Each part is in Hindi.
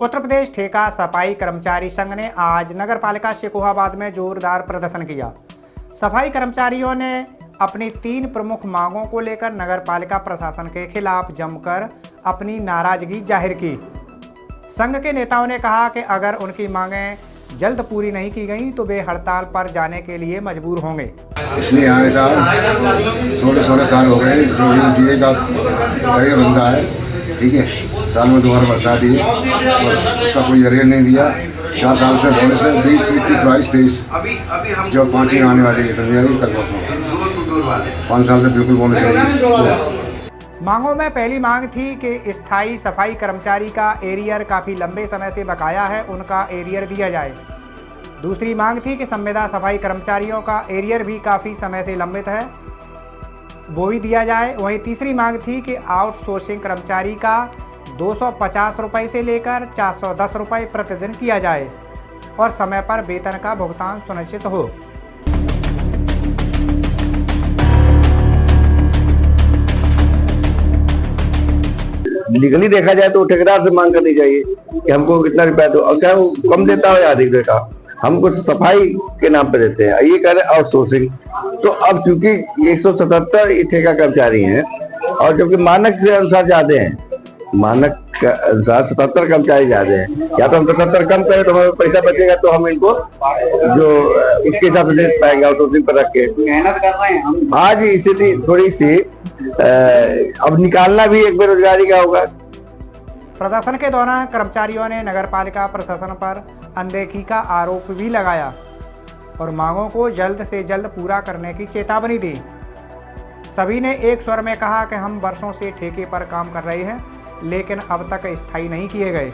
उत्तर प्रदेश ठेका सफाई कर्मचारी संघ ने आज नगर पालिका शेखोहाबाद में जोरदार प्रदर्शन किया। सफाई कर्मचारियों ने अपनी 3 प्रमुख मांगों को लेकर नगर पालिका प्रशासन के खिलाफ जमकर अपनी नाराजगी जाहिर की। संघ के नेताओं ने कहा कि अगर उनकी मांगें जल्द पूरी नहीं की गई तो वे हड़ताल पर जाने के लिए मजबूर होंगे। इसलिए आए साहब 16 साल हो गए, जो भी दिए का गरीब बंदा है, ठीक है, साल में दोबारा बढ़ता दिए और उसका कोई अरियर नहीं दिया। 4 साल से बोनस है, 20, 21, 22, 23 जो 5 ही आने वाली है, समझिए कल परसों 5 साल से बिल्कुल बोनस नहीं। मांगों में पहली मांग थी कि स्थायी सफाई कर्मचारी का एरियर काफ़ी लंबे समय से बकाया है, उनका एरियर दिया जाए। दूसरी मांग थी कि संविदा सफाई कर्मचारियों का एरियर भी काफ़ी समय से लंबित है, वो भी दिया जाए। वहीं तीसरी मांग थी कि आउटसोर्सिंग कर्मचारी का 250 रुपये से लेकर 410 रुपये प्रतिदिन किया जाए और समय पर वेतन का भुगतान सुनिश्चित हो। लीगली देखा जाए तो ठेकेदार से मांग करनी चाहिए कि हमको कितना रुपया दो, और चाहे वो कम देता हो या अधिक देता हो, हमको सफाई के नाम पे देते हैं। ये कह रहे आउटसोर्सिंग। तो अब चूंकि 177 ठेका कर्मचारी हैं और जबकि मानक से अनुसार ज्यादा हैं, मानक के अनुसार 77 कर्मचारी ज्यादा हैं, या तो हम 77 कम करें तो हमें पैसा बचेगा, तो हम इनको जो इसके हिसाब से दे पाएंगे आउटसोर्सिंग पर रख के। मेहनत कर रहे हैं हम। आज स्थिति थोड़ी सी अब निकालना भी एक बेरोजगारी का होगा। प्रदर्शन के दौरान कर्मचारियों ने नगर पालिका प्रशासन पर अनदेखी का आरोप भी लगाया और मांगों को जल्द से जल्द पूरा करने की चेतावनी दी। सभी ने एक स्वर में कहा कि हम वर्षों से ठेके पर काम कर रहे हैं, लेकिन अब तक स्थायी नहीं किए गए,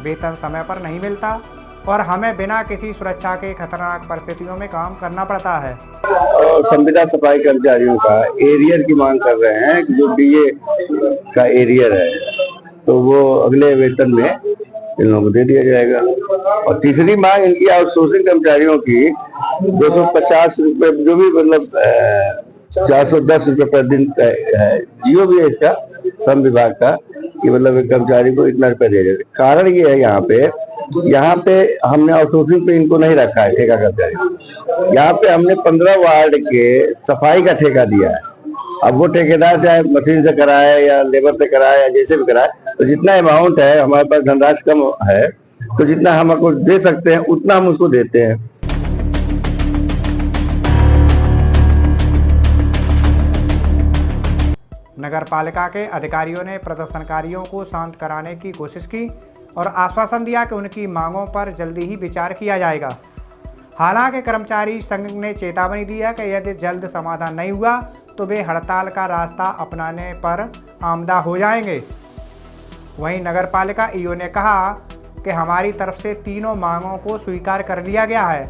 वेतन समय पर नहीं मिलता और हमें बिना किसी सुरक्षा के खतरनाक परिस्थितियों में काम करना पड़ता है। संविदा सफाई कर्मचारियों का एरियर की मांग कर रहे हैं कि जो डीए का एरियर है तो वो अगले वेतन में इन लोगों को दे दिया जाएगा। और तीसरी मांग इनकी आउटसोर्सिंग कर्मचारियों की 250 रुपये, जो भी मतलब 410 रुपये प्रतिदिन है, जियो भी है इसका, श्रम विभाग का, कि मतलब एक कर्मचारी को इतना रुपया दे जाए। कारण ये है यहाँ पे हमने आउटसोर्सिंग पे इनको नहीं रखा है ठेका कर्मचारी। यहाँ पे हमने 15 वार्ड के सफाई का ठेका दिया है। अब वो ठेकेदार चाहे मशीन से कराए या लेबर से कराए या जैसे भी कराए, तो जितना अमाउंट है, हमारे पास धनराशि कम है, तो जितना हम आपको दे सकते हैं उतना हम उसको देते हैं। नगर पालिका के अधिकारियों ने प्रदर्शनकारियों को शांत कराने की कोशिश की और आश्वासन दिया कि उनकी मांगों पर जल्दी ही विचार किया जाएगा। हालांकि कर्मचारी संघ ने चेतावनी दी है कि यदि जल्द समाधान नहीं हुआ तो वे हड़ताल का रास्ता अपनाने पर आमदा हो जाएंगे। वहीं नगर पालिका ईओ ने कहा कि हमारी तरफ से तीनों मांगों को स्वीकार कर लिया गया है,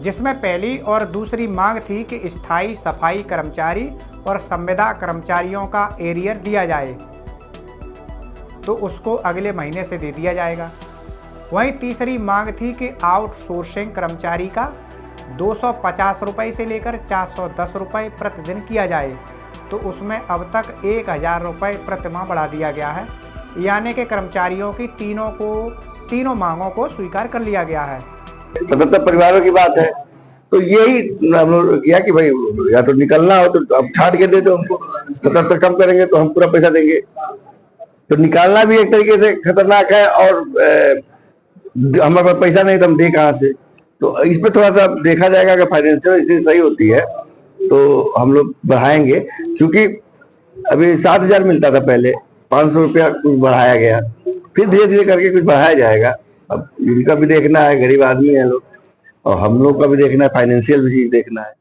जिसमें पहली और दूसरी मांग थी कि स्थायी सफाई कर्मचारी और संविदा कर्मचारियों का एरियर दिया जाए, तो उसको अगले महीने से दे दिया जाएगा। वहीं तीसरी मांग थी कि आउटसोर्सिंग कर्मचारी का 250 रुपये से लेकर 410 रुपये प्रतिदिन किया जाए, तो उसमें अब तक 1000 रुपये प्रतिमाह बढ़ा दिया गया है, यानी कि कर्मचारियों की तीनों मांगों को स्वीकार कर लिया गया है। 77 परिवारों की बात है, तो यही हम लोग किया कि भाई या तो निकलना हो तो अब छाट के दे दो हमको, 77 कम करेंगे तो हम पूरा पैसा देंगे। तो निकालना भी एक तरीके से खतरनाक है और हमारे पास पैसा नहीं तो हम दे कहाँ से। तो इस पे थोड़ा सा देखा जाएगा, अगर फाइनेंशियल स्थिति सही होती है तो हम लोग बढ़ाएंगे, क्योंकि अभी 7000 मिलता था पहले, 500 रुपया कुछ बढ़ाया गया, फिर धीरे धीरे करके कुछ बढ़ाया जाएगा। अब इनका भी देखना है, गरीब आदमी है लोग, और हम लोग का भी देखना है, फाइनेंशियल भी चीज देखना है।